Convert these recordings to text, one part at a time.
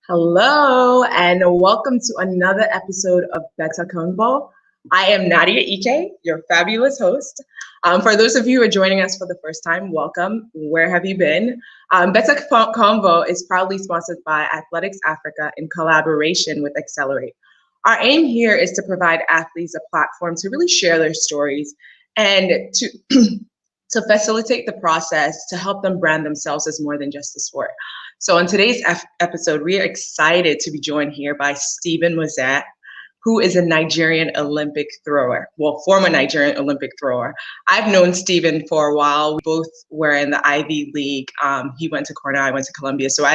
Hello, and welcome to another episode of Bètá Convo. I am Nadia Eke, your fabulous host. For those of you who are joining us for the first time, welcome. Where have you been? Bètá Convo is proudly sponsored by AthleticsAfrica in collaboration with Axxelerate. Our aim here is to provide athletes a platform to really share their stories and to to facilitate the process to help them brand themselves as more than just a sport. So on today's episode, we are excited to be joined here by Stephen Mozia, who is a Nigerian Olympic thrower, well, former Nigerian Olympic thrower. I've known Stephen for a while. We both were in the Ivy League. He went to Cornell, I went to Columbia. So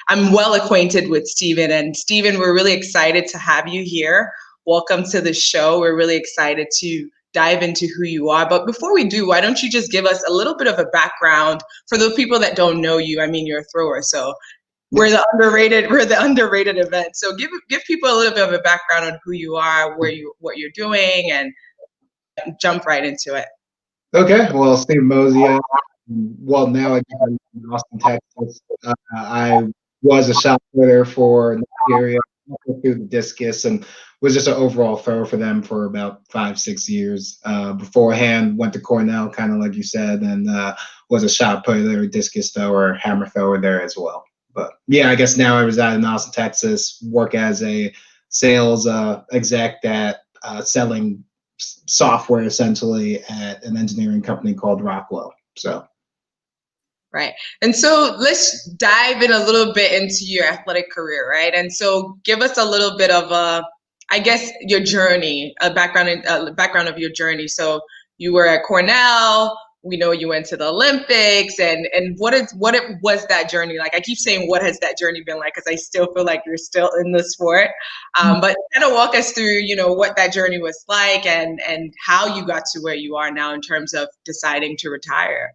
I'm well acquainted with Stephen. And Stephen, we're really excited to have you here. Welcome to the show. We're really excited to dive into who you are. But before we do, why don't you just give us a little bit of a background for the people that don't know you? I mean, you're a thrower, so we're the underrated event. So give people a little bit of a background on who you are, what you're doing, and jump right into it. Okay, well, Stephen Mozia. Well, now I live in Austin, Texas. I was a shot putter for Nigeria, through the discus, and was just an overall thrower for them for about 5-6 years. Beforehand, went to Cornell, kind of like you said, and was a shot putter, discus thrower, hammer thrower there as well. But yeah, I guess now I reside in Austin, Texas, work as a sales exec at selling software essentially at an engineering company called Rockwell. So. Right. And so let's dive in a little bit into your athletic career, right? And so give us a little bit of I guess your journey, a background of your journey. So you were at Cornell. We know you went to the Olympics, and what was that journey like? I keep saying, what has that journey been like? Because I still feel like you're still in the sport. But kind of walk us through, what that journey was like, and how you got to where you are now in terms of deciding to retire.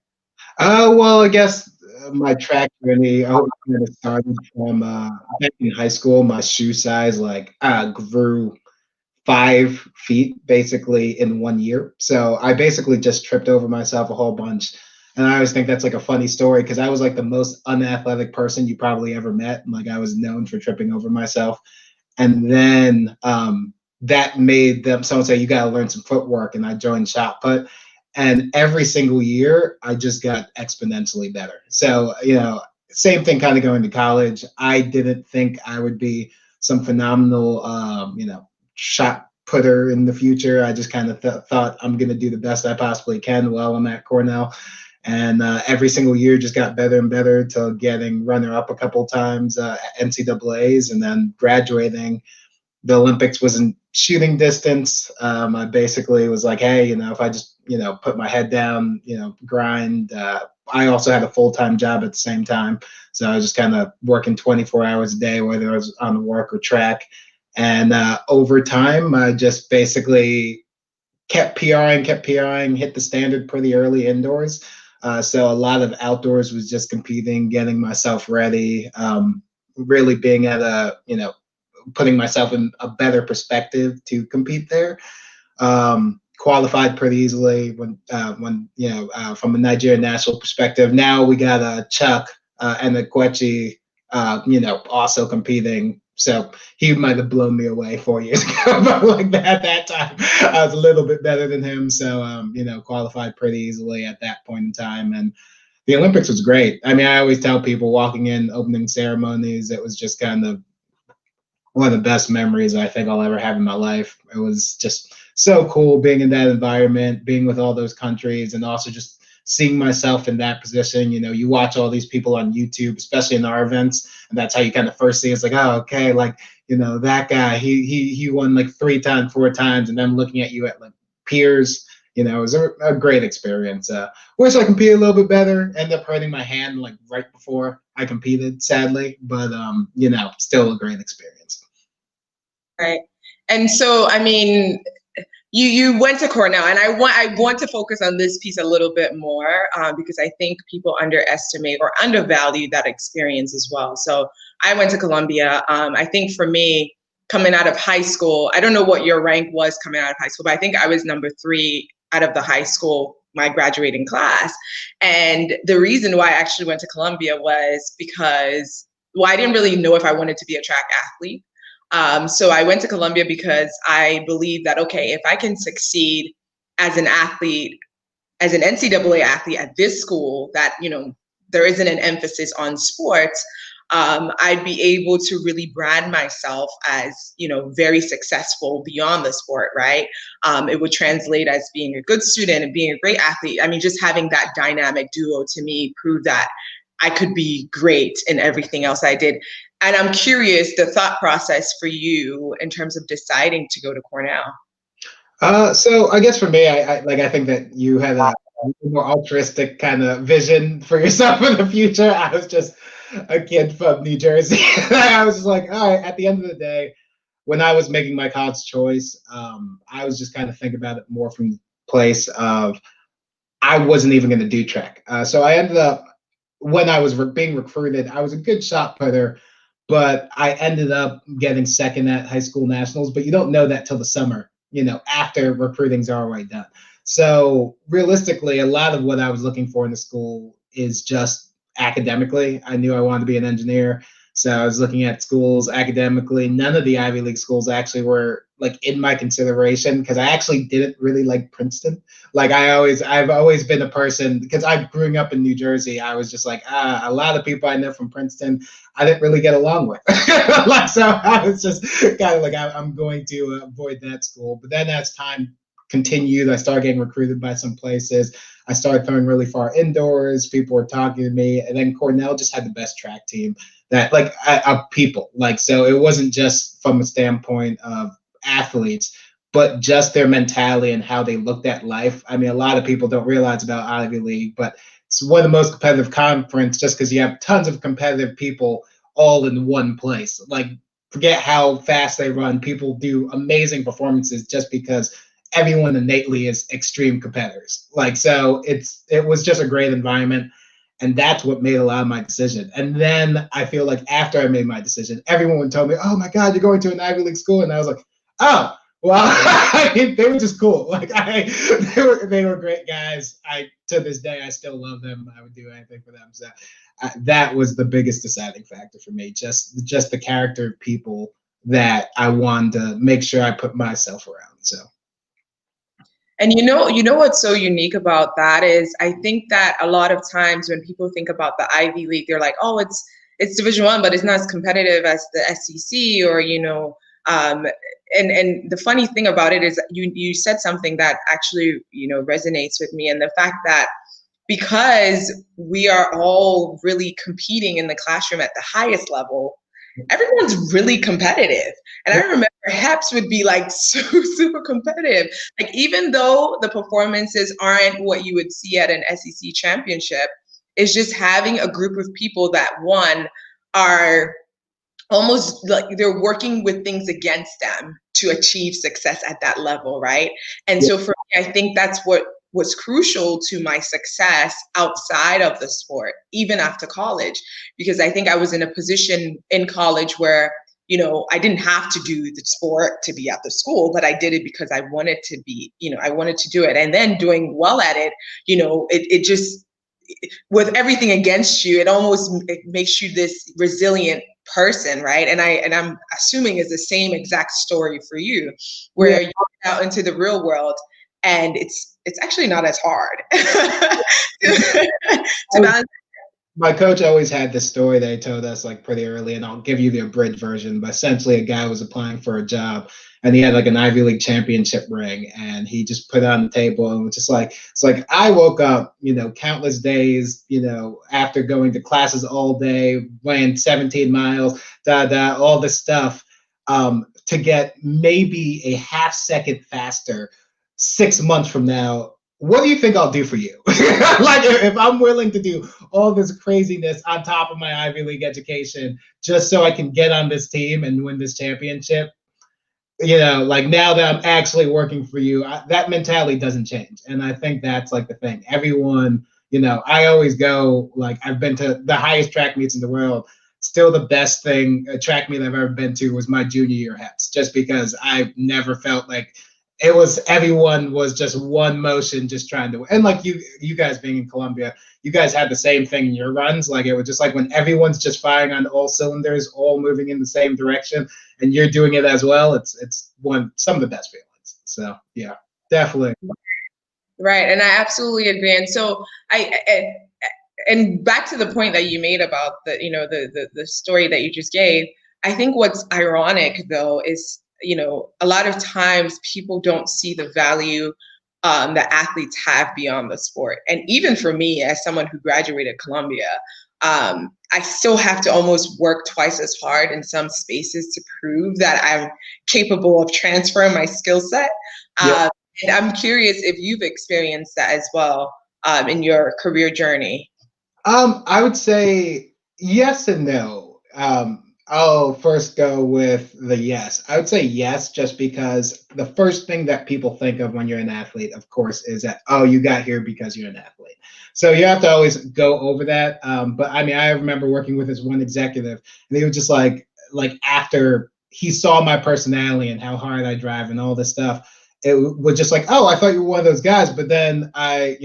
Well, I guess my track journey kind of started from back in high school. My shoe size grew 5 feet basically in 1 year. So I basically just tripped over myself a whole bunch. And I always think that's like a funny story because I was like the most unathletic person you probably ever met. Like I was known for tripping over myself. And then that made someone say, you got to learn some footwork. And I joined shot put. And every single year, I just got exponentially better. So, same thing kind of going to college. I didn't think I would be some phenomenal, shot putter in the future. I just kind of thought I'm going to do the best I possibly can while I'm at Cornell. And every single year just got better and better till getting runner-up a couple times at NCAAs and then graduating. The Olympics was in shooting distance. I basically was like, hey, if I just, put my head down, grind. I also had a full-time job at the same time. So I was just kind of working 24 hours a day, whether I was on work or track. And over time, I just basically kept PRing, hit the standard pretty early indoors. So a lot of outdoors was just competing, getting myself ready, really being at putting myself in a better perspective to compete there. Qualified pretty easily when from a Nigerian national perspective. Now we got Chuck and Okwechi, also competing. So he might have blown me away 4 years ago, but like at that time, I was a little bit better than him. So, qualified pretty easily at that point in time. And the Olympics was great. I mean, I always tell people walking in opening ceremonies, it was just kind of one of the best memories I think I'll ever have in my life. It was just so cool being in that environment, being with all those countries, and also just seeing myself in that position. You watch all these people on YouTube, especially in our events, and that's how you kind of first see it's like, oh, okay, like, that guy, he won like 3 times, 4 times, and then looking at you at like peers, it was a great experience. Wish I competed a little bit better. Ended up hurting my hand like right before I competed, sadly, but still a great experience. Right. And so, I mean, you went to Cornell, and I want to focus on this piece a little bit more because I think people underestimate or undervalue that experience as well. So I went to Columbia. I think for me, coming out of high school, I don't know what your rank was coming out of high school, but I think I was number 3 out of the high school, my graduating class. And the reason why I actually went to Columbia was because well, I didn't really know if I wanted to be a track athlete. So I went to Columbia because I believe that, okay, if I can succeed as an athlete, as an NCAA athlete at this school that, you know, there isn't an emphasis on sports, I'd be able to really brand myself as, you know, very successful beyond the sport, right? It would translate as being a good student and being a great athlete. I mean, just having that dynamic duo to me proved that I could be great in everything else I did. And I'm curious, the thought process for you in terms of deciding to go to Cornell. So I guess for me, I think that you had a more altruistic kind of vision for yourself in the future. I was just a kid from New Jersey. I was just like, all right, at the end of the day, when I was making my college choice, I was just kind of thinking about it more from the place of I wasn't even going to do track. So I ended up, when I was being recruited, I was a good shot putter, but I ended up getting second at high school nationals. But you don't know that till the summer, you know, after recruiting's already done. So realistically, a lot of what I was looking for in the school is just academically. I knew I wanted to be an engineer. So I was looking at schools academically. None of the Ivy League schools actually were like in my consideration because I actually didn't really like Princeton. Like I've always been a person, because I grew up in New Jersey. I was just like, a lot of people I know from Princeton, I didn't really get along with. Like, so I was just kind of like, I'm going to avoid that school. But then as time continued, I started getting recruited by some places. I started throwing really far indoors. People were talking to me, and then Cornell just had the best track team that like of people. Like, so it wasn't just from a standpoint of athletes, but just their mentality and how they looked at life. I mean, a lot of people don't realize about Ivy League, but it's one of the most competitive conference just because you have tons of competitive people all in one place. Like, forget how fast they run. People do amazing performances just because everyone innately is extreme competitors. Like, so it was just a great environment. And that's what made a lot of my decision. And then I feel like after I made my decision, everyone would tell me, oh my God, you're going to an Ivy League school. And I was like, oh, well, I mean, they were just cool. Like they were great guys. To this day, I still love them. I would do anything for them. So that was the biggest deciding factor for me. Just the character of people that I wanted to make sure I put myself around. So. And you know what's so unique about that is I think that a lot of times when people think about the Ivy League, they're like, oh, it's Division I, but it's not as competitive as the SEC, or and the funny thing about it is you said something that actually resonates with me, and the fact that because we are all really competing in the classroom at the highest level, everyone's really competitive. And I remember HEPS would be like super competitive. Like, even though the performances aren't what you would see at an SEC championship, it's just having a group of people that, one, are almost like they're working with things against them to achieve success at that level, right? And so for me, I think that's what was crucial to my success outside of the sport, even after college, because I think I was in a position in college where, I didn't have to do the sport to be at the school, but I did it because I wanted to be, I wanted to do it. And then doing well at it, it just, with everything against you, it makes you this resilient person, right? And I'm assuming is the same exact story for you, where you get out into the real world and it's actually not as hard to balance. My coach always had this story that he told us like pretty early, and I'll give you the abridged version. But essentially, a guy was applying for a job, and he had like an Ivy League championship ring, and he just put it on the table and was just like, it's like, I woke up, countless days, after going to classes all day, weighing 17 miles, all this stuff, to get maybe a half second faster 6 months from now. What do you think I'll do for you? Like, if I'm willing to do all this craziness on top of my Ivy League education just so I can get on this team and win this championship, like, now that I'm actually working for you, that mentality doesn't change. And I think that's like the thing. Everyone, I always go, like, I've been to the highest track meets in the world. Still the best thing, a track meet I've ever been to was my junior year HEPS, just because I've never felt like it was, everyone was just one motion, just trying to, and like you guys being in Colombia, you guys had the same thing in your runs. Like it was just like when everyone's just firing on all cylinders, all moving in the same direction, and you're doing it as well. It's some of the best feelings. So yeah, definitely. Right, and I absolutely agree. And so and back to the point that you made about the story that you just gave. I think what's ironic though is, a lot of times people don't see the value that athletes have beyond the sport. And even for me, as someone who graduated Columbia, I still have to almost work twice as hard in some spaces to prove that I'm capable of transferring my skill set. Yep. And I'm curious if you've experienced that as well in your career journey. I would say yes and no. I'll first go with the yes. I would say yes, just because the first thing that people think of when you're an athlete, of course, is that, oh, you got here because you're an athlete. So you have to always go over that. But I mean, I remember working with this one executive, and he was just like after he saw my personality and how hard I drive and all this stuff, it was just like, oh, I thought you were one of those guys, but then I,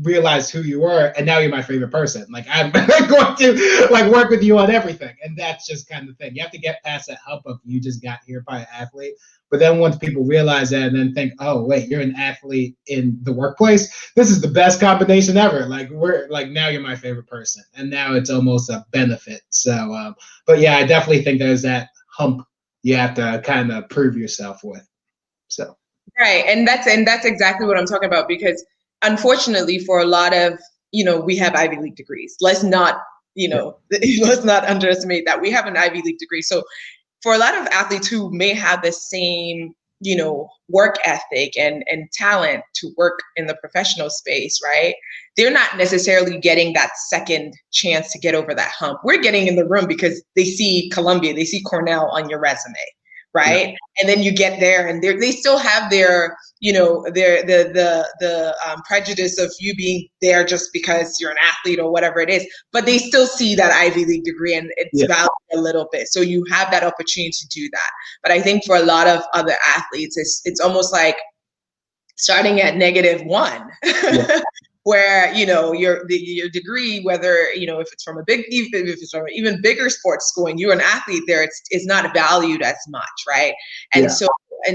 realized who you were, and now you're my favorite person. Like I'm going to like work with you on everything, and that's just kind of thing. You have to get past that hump of you just got here by an athlete. But then once people realize that and then think, oh wait, you're an athlete in the workplace, this is the best combination ever. Like we're like, now you're my favorite person, and now it's almost a benefit. So, but yeah, I definitely think there's that hump you have to kind of prove yourself with. So. Right, and that's exactly what I'm talking about, because unfortunately for a lot of, we have Ivy League degrees. Let's not, let's not underestimate that we have an Ivy League degree. So for a lot of athletes who may have the same, work ethic and talent to work in the professional space, right? They're not necessarily getting that second chance to get over that hump. We're getting in the room because they see Columbia, they see Cornell on your resume. Right. Yeah. And then you get there and they still have their, the prejudice of you being there just because you're an athlete or whatever it is, but they still see that Ivy League degree and it's valued a little bit. So you have that opportunity to do that. But I think for a lot of other athletes, it's almost like starting at -1. Yeah. Where your degree, whether if it's from if it's from an even bigger sports school and you're an athlete there, it's not valued as much, right? And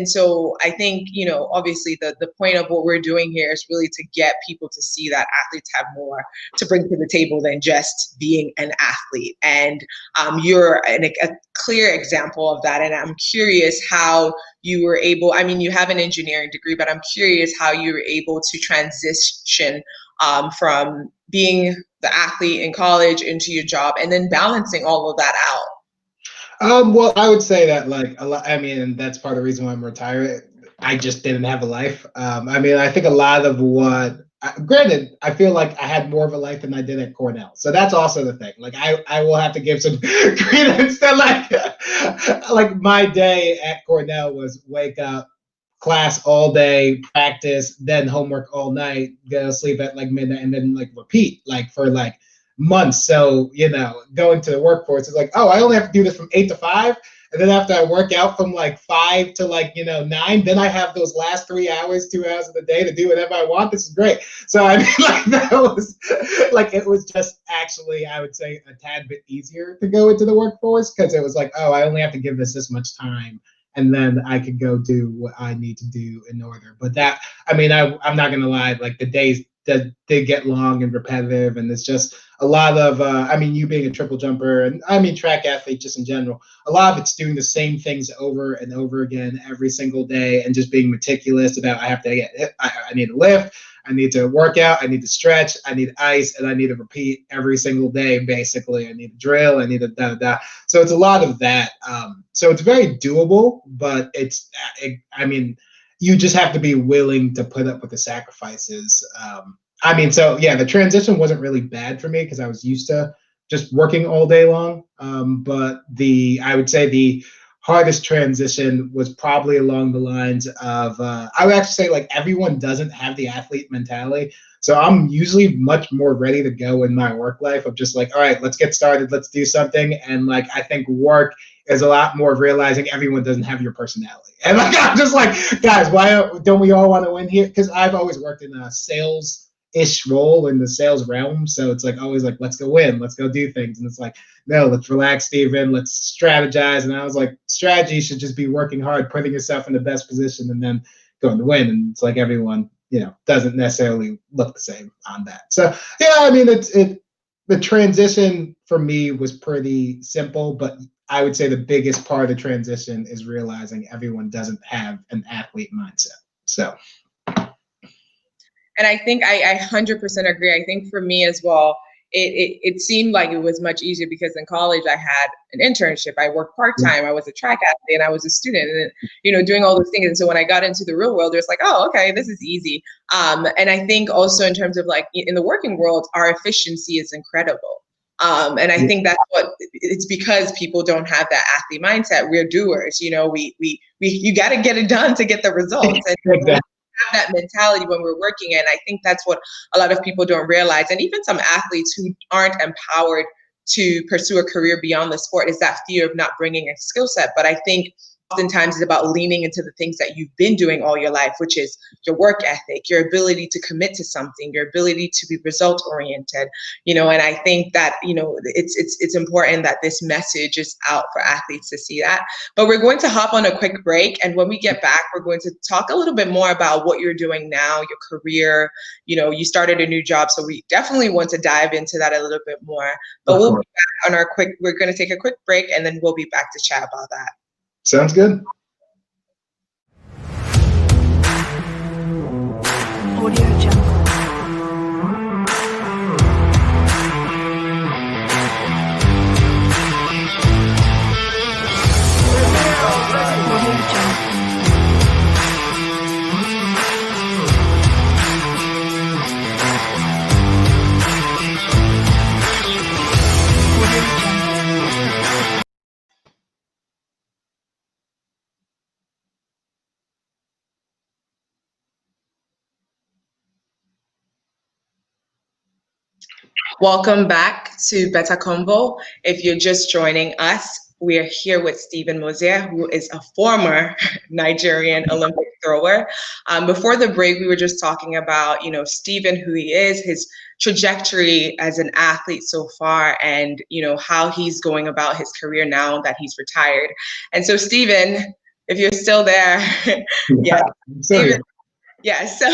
so I think obviously the point of what we're doing here is really to get people to see that athletes have more to bring to the table than just being an athlete. And you're a clear example of that. And I'm curious how you were able, I mean, you have an engineering degree, but I'm curious how you were able to transition from being the athlete in college into your job and then balancing all of that out. Well, I would say that like a lot, I mean, that's part of the reason why I'm retired. I just didn't have a life. I mean, I think a lot of what, granted, I feel like I had more of a life than I did at Cornell. So that's also the thing. Like I will have to give some credence that like my day at Cornell was wake up, class all day, practice, then homework all night, go to sleep at like midnight, and then like repeat like for like months. So, going to the workforce is like, oh, I only have to do this from 8 to 5. And then after I work out from like 5 to like, 9, then I have those last 3 hours, 2 hours of the day to do whatever I want. This is great. So I mean, like that was like, it was just actually, I would say a tad bit easier to go into the workforce because it was like, oh, I only have to give this much time. And then I could go do what I need to do in order. But that, I mean, I'm not going to lie, like the days that they get long and repetitive. And it's just a lot of, I mean, you being a triple jumper and I mean, track athlete just in general, a lot of it's doing the same things over and over again every single day and just being meticulous about, I have to get, I need to lift, I need to work out, I need to stretch, I need ice, and I need to repeat every single day, basically. I need to drill, I need to da. So it's a lot of that. So it's very doable, but I mean, you just have to be willing to put up with the sacrifices. I mean, so yeah, the transition wasn't really bad for me because I was used to just working all day long. But I would say the hardest transition was probably along the lines of, I would actually say like everyone doesn't have the athlete mentality. So I'm usually much more ready to go in my work life of just like, all right, let's get started. Let's do something. And like, I think work is a lot more of realizing everyone doesn't have your personality. And like, I'm just like, guys, why don't we all want to win here? Because I've always worked in a sales-ish role in the sales realm. So it's like always like, let's go win, let's go do things. And it's like, no, let's relax, Stephen, let's strategize. And I was like, strategy should just be working hard, putting yourself in the best position, and then going to win. And it's like everyone, doesn't necessarily look the same on that. So yeah, I mean, the transition for me was pretty simple, but I would say the biggest part of the transition is realizing everyone doesn't have an athlete mindset. So. And I think I 100% agree. I think for me as well, it seemed like it was much easier because in college I had an internship. I worked part-time. I was a track athlete and I was a student and, doing all those things. And so when I got into the real world, it's like, oh, okay, this is easy. And I think also in terms of like in the working world, our efficiency is incredible. And I think that's it's because people don't have that athlete mindset. We're doers, you got to get it done to get the results. And Exactly. Have that mentality when we're working, and I think that's what a lot of people don't realize. And even some athletes who aren't empowered to pursue a career beyond the sport is that fear of not bringing a skill set. But I think oftentimes it's about leaning into the things that you've been doing all your life, which is your work ethic, your ability to commit to something, your ability to be result oriented, and I think that, it's important that this message is out for athletes to see that. But we're going to hop on a quick break. And when we get back, we're going to talk a little bit more about what you're doing now, your career, you started a new job. So we definitely want to dive into that a little bit more, but we'll be back on we're going to take a quick break and then we'll be back to chat about that. Sounds good. Audio Jungle. Welcome back to Bètá Convo. If you're just joining us, we are here with Stephen Mozia, who is a former Nigerian Olympic thrower. Before the break, we were just talking about, Stephen, who he is, his trajectory as an athlete so far, and, how he's going about his career now that he's retired. And so, Stephen, if you're still there, yeah, Stephen. Yeah, so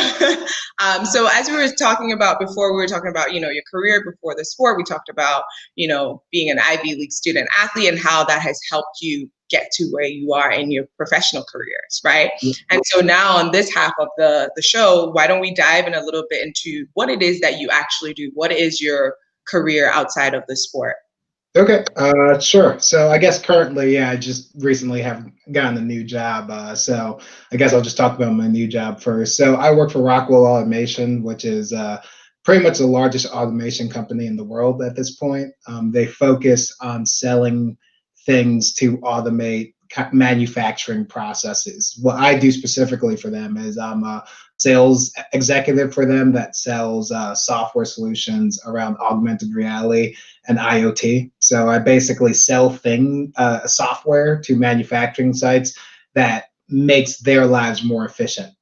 as we were talking about before, we were talking about, your career before the sport. We talked about, being an Ivy League student athlete and how that has helped you get to where you are in your professional careers, right? Yeah. And so now on this half of the show, why don't we dive in a little bit into what it is that you actually do? What is your career outside of the sport? Okay, sure. So I guess currently, I just recently have gotten a new job. So I guess I'll just talk about my new job first. So I work for Rockwell Automation, which is pretty much the largest automation company in the world at this point. They focus on selling things to automate manufacturing processes. What I do specifically for them is I'm a sales executive for them that sells software solutions around augmented reality and IoT. So I basically sell software to manufacturing sites that makes their lives more efficient.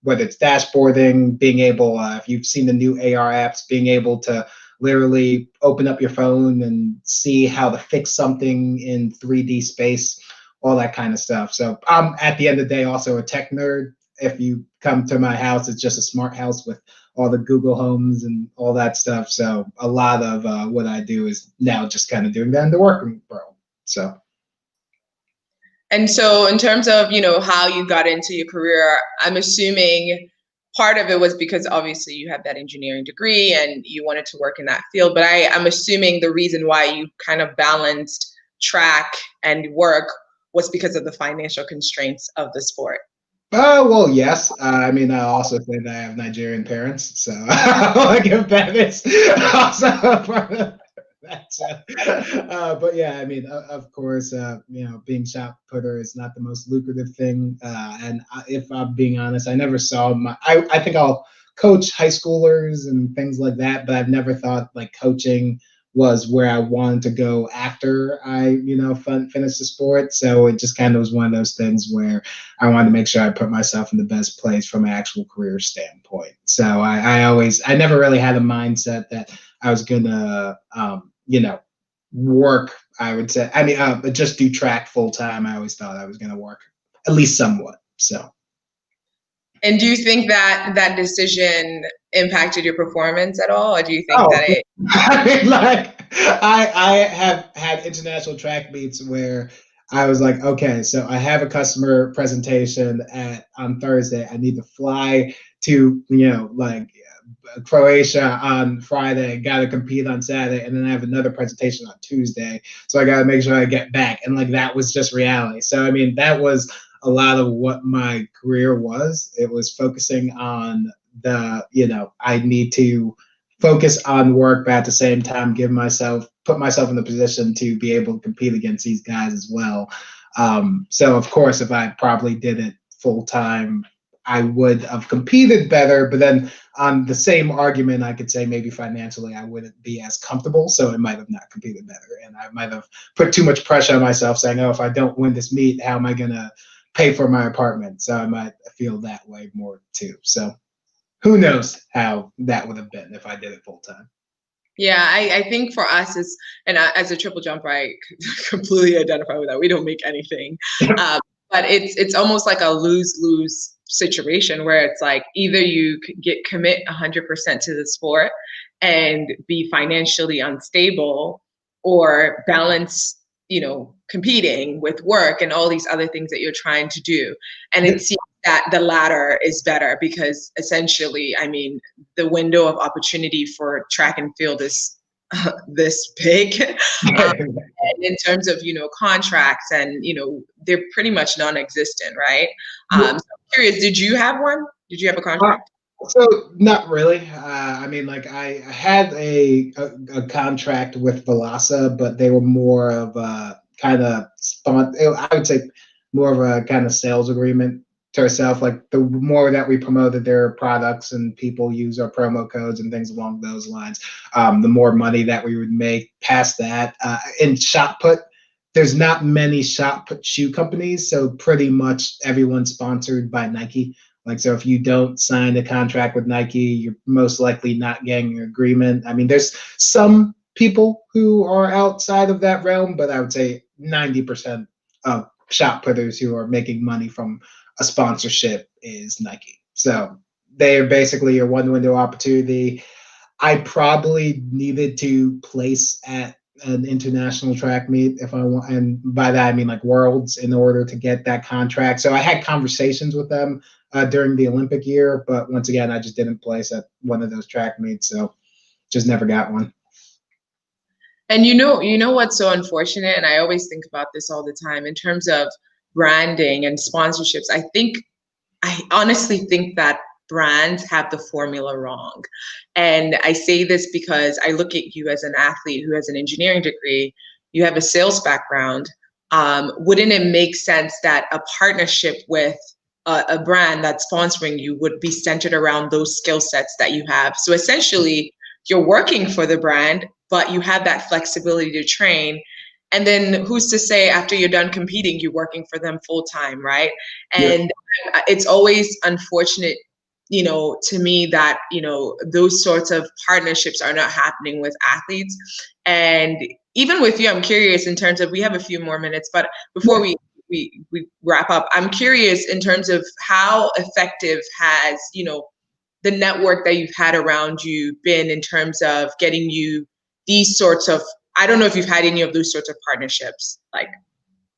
Whether it's dashboarding, being able, if you've seen the new AR apps, being able to literally open up your phone and see how to fix something in 3D space, all that kind of stuff. So I'm, at the end of the day, also a tech nerd. If you come to my house, it's just a smart house with all the Google Homes and all that stuff. So a lot of what I do is now just kind of doing that in the working world. So. And so in terms of, how you got into your career, I'm assuming part of it was because obviously you have that engineering degree and you wanted to work in that field. But I'm assuming the reason why you kind of balanced track and work was because of the financial constraints of the sport. Well, yes. I mean, I also say that I have Nigerian parents, so like if that is also part of that. But yeah, I mean, of course, being shot putter is not the most lucrative thing. And if I'm being honest, I never saw I think I'll coach high schoolers and things like that, but I've never thought like coaching was where I wanted to go after I, finished the sport. So it just kind of was one of those things where I wanted to make sure I put myself in the best place from an actual career standpoint. So I never really had a mindset that I was gonna, work. I would say, just do track full time. I always thought I was gonna work at least somewhat. So. And do you think that that decision impacted your performance at all, or do you think that it? I mean, I have had international track meets where I was like, okay, so I have a customer presentation on Thursday. I need to fly to Croatia on Friday. Got to compete on Saturday, and then I have another presentation on Tuesday. So I got to make sure I get back, and that was just reality. So I mean, that was a lot of what my career was. It was focusing on I need to focus on work, but at the same time, put myself in the position to be able to compete against these guys as well. So of course, if I probably did it full time, I would have competed better, but then on the same argument, I could say maybe financially I wouldn't be as comfortable, so I might have not competed better, and I might have put too much pressure on myself saying, oh, if I don't win this meet, how am I going to pay for my apartment? So I might feel that way more too. So who knows how that would have been if I did it full time. Yeah, I think for us, as a triple jumper, I completely identify with that. We don't make anything. But it's almost like a lose-lose situation where it's like either you commit 100% to the sport and be financially unstable, or balance, competing with work and all these other things that you're trying to do. And it seems that the latter is better because essentially, I mean, the window of opportunity for track and field is this big. In terms of, contracts and, they're pretty much non-existent, right? So I'm curious, did you have one? Did you have a contract? So not really. I mean, I had a contract with Velasa, but they were more of a kind of I would say more of a kind of sales agreement to ourselves. Like the more that we promoted their products and people use our promo codes and things along those lines, the more money that we would make. Past that, in shot put, there's not many shot put shoe companies, so pretty much everyone's sponsored by Nike. So if you don't sign a contract with Nike, you're most likely not getting an agreement. I mean, there's some people who are outside of that realm, but I would say 90% of shot putters who are making money from a sponsorship is Nike. So they are basically your one window opportunity. I probably needed to place at an international track meet if I want, and by that I mean Worlds, in order to get that contract. So I had conversations with them during the Olympic year, but once again, I just didn't place at one of those track meets, so just never got one. And you know what's so unfortunate, and I always think about this all the time in terms of branding and sponsorships. I honestly think that brands have the formula wrong. And I say this because I look at you as an athlete who has an engineering degree, you have a sales background. Wouldn't it make sense that a partnership with a brand that's sponsoring you would be centered around those skill sets that you have? So essentially, you're working for the brand, but you have that flexibility to train. And then who's to say after you're done competing, you're working for them full time, right? And it's always unfortunate, to me that, those sorts of partnerships are not happening with athletes. And even with you, I'm curious in terms of, we have a few more minutes, but before we wrap up, I'm curious in terms of how effective has, the network that you've had around you been in terms of getting you these sorts of, I don't know if you've had any of those sorts of partnerships, like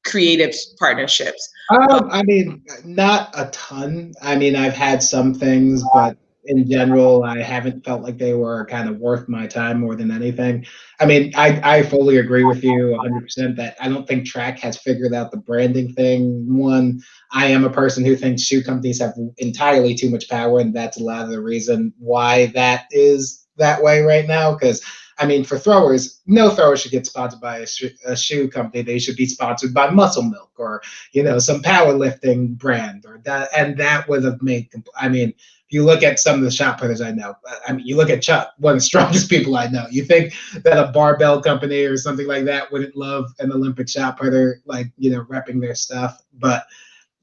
creative partnerships. I mean, not a ton. I mean, I've had some things, but in general, I haven't felt like they were kind of worth my time more than anything. I mean, I fully agree with you 100% that I don't think track has figured out the branding thing. One, I am a person who thinks shoe companies have entirely too much power, and that's a lot of the reason why that is that way right now. Because I mean, for throwers, no thrower should get sponsored by a shoe company. They should be sponsored by Muscle Milk or, some powerlifting brand or that. And that would have made, I mean, you look at some of the shot putters I know, I mean, you look at Chuck, one of the strongest people I know. You think that a barbell company or something like that wouldn't love an Olympic shot putter, like, repping their stuff. But,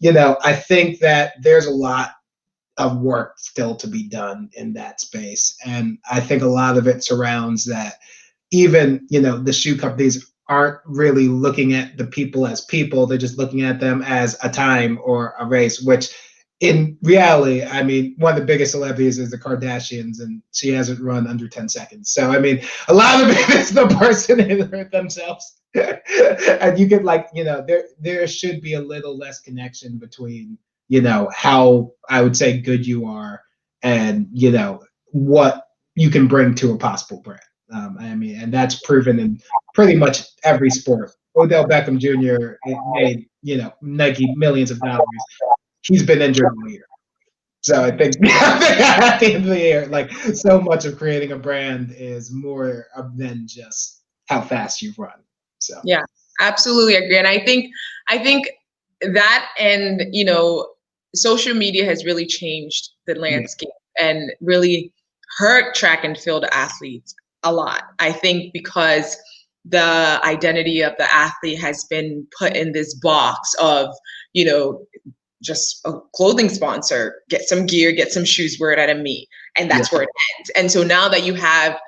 I think that there's a lot of work still to be done in that space. And I think a lot of it surrounds that even, the shoe companies aren't really looking at the people as people. They're just looking at them as a time or a race, which in reality, I mean, one of the biggest celebrities is the Kardashians, and she hasn't run under 10 seconds. So, I mean, a lot of it is the person in themselves. And you could there should be a little less connection between, how I would say good you are and, what you can bring to a possible brand. I mean, and that's proven in pretty much every sport. Odell Beckham Jr. made, Nike millions of dollars. He's been injured all year. So I think at the end of the year, like, so much of creating a brand is more than just how fast you run. So yeah, absolutely agree. And I think that, and social media has really changed the landscape and really hurt track and field athletes a lot. I think because the identity of the athlete has been put in this box of, just a clothing sponsor, get some gear, get some shoes, wear it at a meet, and that's where it ends. And so now that you have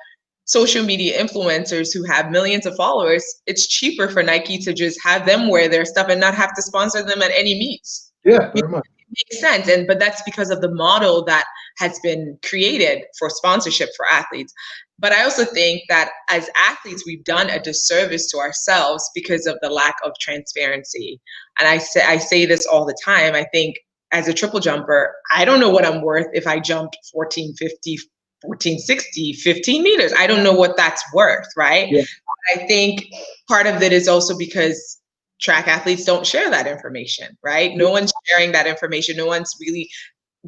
social media influencers who have millions of followers, it's cheaper for Nike to just have them wear their stuff and not have to sponsor them at any meets. Yeah, very much. It makes sense. But that's because of the model that has been created for sponsorship for athletes. But I also think that as athletes, we've done a disservice to ourselves because of the lack of transparency. And I say this all the time. I think as a triple jumper, I don't know what I'm worth if I jumped 1450, 1460, 15 meters. I don't know what that's worth, right? Yeah. I think part of it is also because track athletes don't share that information, right? No one's sharing that information. No one's really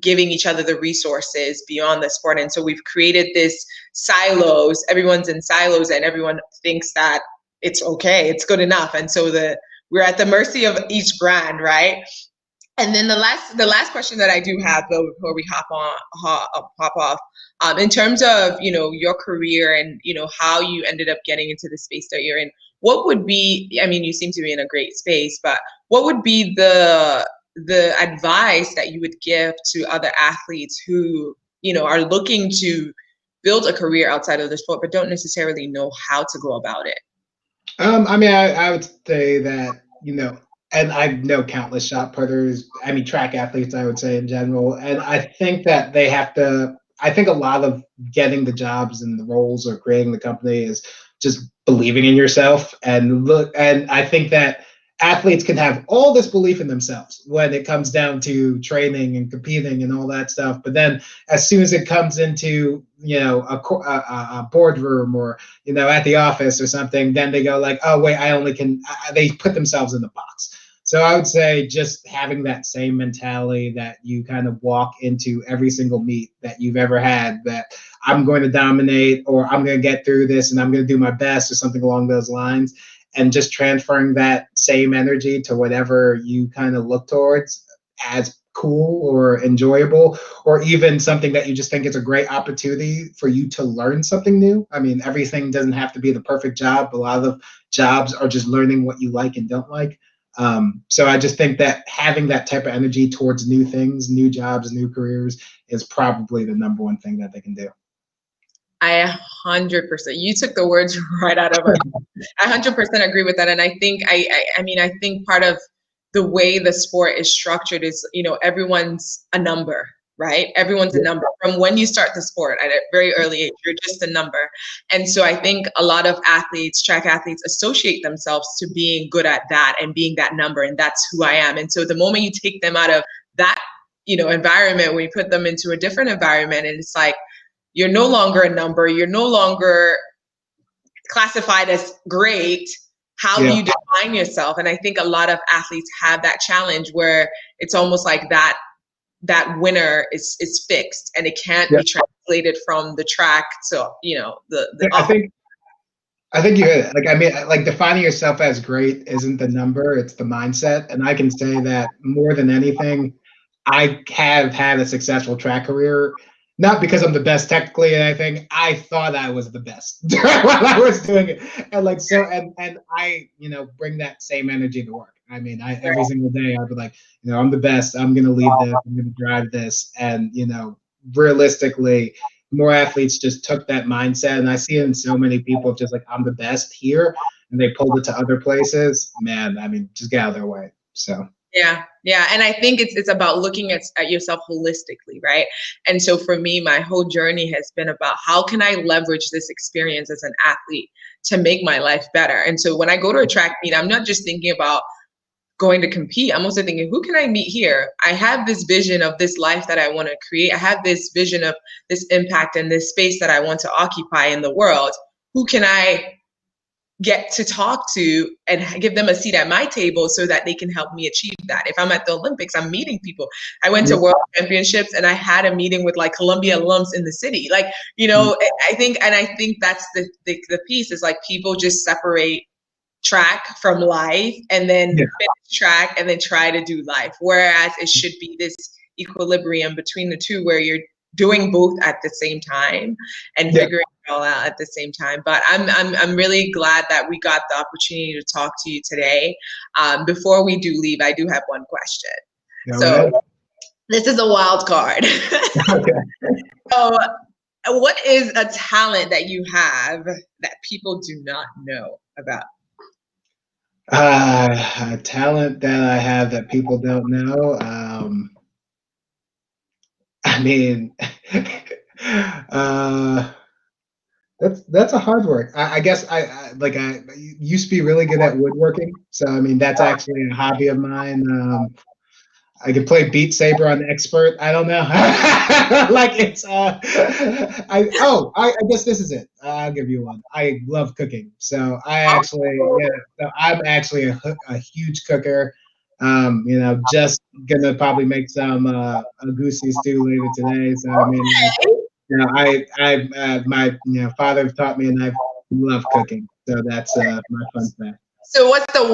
giving each other the resources beyond the sport. And so we've created this silos. Everyone's in silos and everyone thinks that it's okay, it's good enough. And so we're at the mercy of each brand, right? And then the last question that I do have, though, before we hop off, in terms of, your career and, how you ended up getting into the space that you're in, what would be, I mean, you seem to be in a great space, but what would be the advice that you would give to other athletes who, are looking to build a career outside of the sport, but don't necessarily know how to go about it? I mean, I would say that, and I know countless shot putters, I mean, track athletes, I would say in general. And I think that I think a lot of getting the jobs and the roles or creating the company is just believing in yourself. And I think that athletes can have all this belief in themselves when it comes down to training and competing and all that stuff. But then as soon as it comes into, a boardroom or, at the office or something, then they go like, oh, wait, they put themselves in the box. So I would say just having that same mentality that you kind of walk into every single meet that you've ever had, that I'm going to dominate or I'm going to get through this and I'm going to do my best or something along those lines. And just transferring that same energy to whatever you kind of look towards as cool or enjoyable, or even something that you just think is a great opportunity for you to learn something new. I mean, everything doesn't have to be the perfect job. A lot of jobs are just learning what you like and don't like. So I just think that having that type of energy towards new things, new jobs, new careers is probably the number one thing that they can do. I 100%. You took the words right out of it. I 100% agree with that. And I think, I think part of the way the sport is structured is, everyone's a number, right? Everyone's a number. From when you start the sport at a very early age, you're just a number. And so I think a lot of athletes, track athletes, associate themselves to being good at that and being that number. And that's who I am. And so the moment you take them out of that, environment, when you put them into a different environment, and it's like, you're no longer a number. You're no longer classified as great. How do you define yourself? And I think a lot of athletes have that challenge where it's almost like that winner is fixed and it can't be translated from the track to, I think you hit it. Like defining yourself as great isn't the number, it's the mindset. And I can say that more than anything, I have had a successful track career, not because I'm the best technically and anything. I thought I was the best while I was doing it, and like so, and I, bring that same energy to work. I mean, every single day I'd be like, I'm the best. I'm gonna lead this. I'm gonna drive this, and realistically, more athletes just took that mindset, and I see it in so many people. Just like, I'm the best here, and they pulled it to other places. Man, I mean, just get out of their way. So. Yeah. And I think it's about looking at yourself holistically, right? And so for me, my whole journey has been about how can I leverage this experience as an athlete to make my life better? And so when I go to a track meet, I'm not just thinking about going to compete. I'm also thinking, who can I meet here? I have this vision of this life that I want to create. I have this vision of this impact and this space that I want to occupy in the world. Who can I get to talk to and give them a seat at my table so that they can help me achieve that? If I'm at the Olympics, I'm meeting people. I went to World Championships and I had a meeting with like Columbia alums in the city. Like, I think that's the piece is like people just separate track from life and then finish track and then try to do life. Whereas it should be this equilibrium between the two where you're doing both at the same time and figuring it all out at the same time. But I'm really glad that we got the opportunity to talk to you today. Before we do leave, I do have one question. This is a wild card. So what is a talent that you have that people do not know about? A talent that I have that people don't know. I mean, that's a hard work. I guess I used to be really good at woodworking, so I mean that's actually a hobby of mine. I can play Beat Saber on Expert. I don't know. Like it's I guess this is it. I'll give you one. I love cooking. So I'm actually a huge cooker. Just gonna probably make some a goosey stew later today. So I mean, my father taught me, and I love cooking. So that's my fun fact. So what's the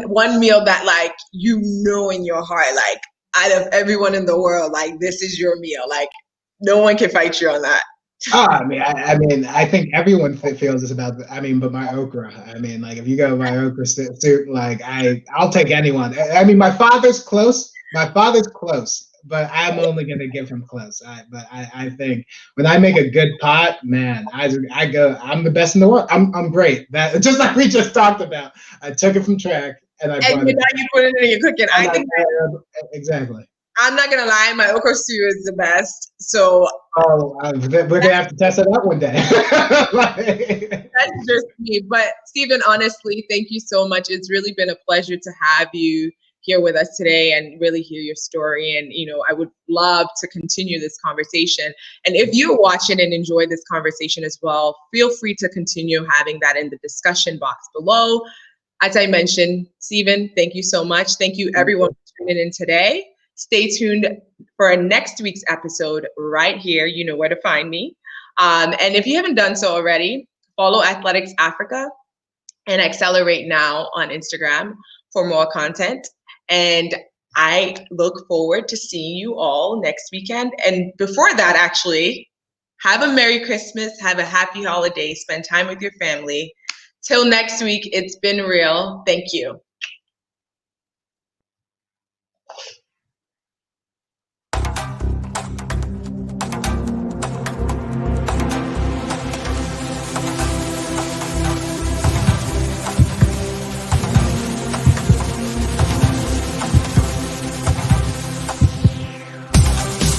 one meal that like in your heart, like out of everyone in the world, like this is your meal, like no one can fight you on that? I mean, I think everyone feels this about. But my okra. I mean, like if you go my okra soup, like I'll take anyone. I mean, my father's close. But I'm only gonna give him close. I think when I make a good pot, man, I go. I'm the best in the world. I'm great. That just like we just talked about. I took it from track and I brought it. Now you put it in your cooking. I think exactly. I'm not gonna lie, my okra stew is the best. So we're gonna have to test it out one day. That's just me. But Stephen, honestly, thank you so much. It's really been a pleasure to have you here with us today and really hear your story. And I would love to continue this conversation. And if you're watching and enjoy this conversation as well, feel free to continue having that in the discussion box below. As I mentioned, Stephen, thank you so much. Thank you everyone for tuning in today. Stay tuned for next week's episode right here. You know where to find me. And if you haven't done so already, follow AthleticsAfrica and Axxelerate now on Instagram for more content. And I look forward to seeing you all next weekend. And before that, actually, have a Merry Christmas, have a happy holiday, spend time with your family. Till next week, it's been real. Thank you.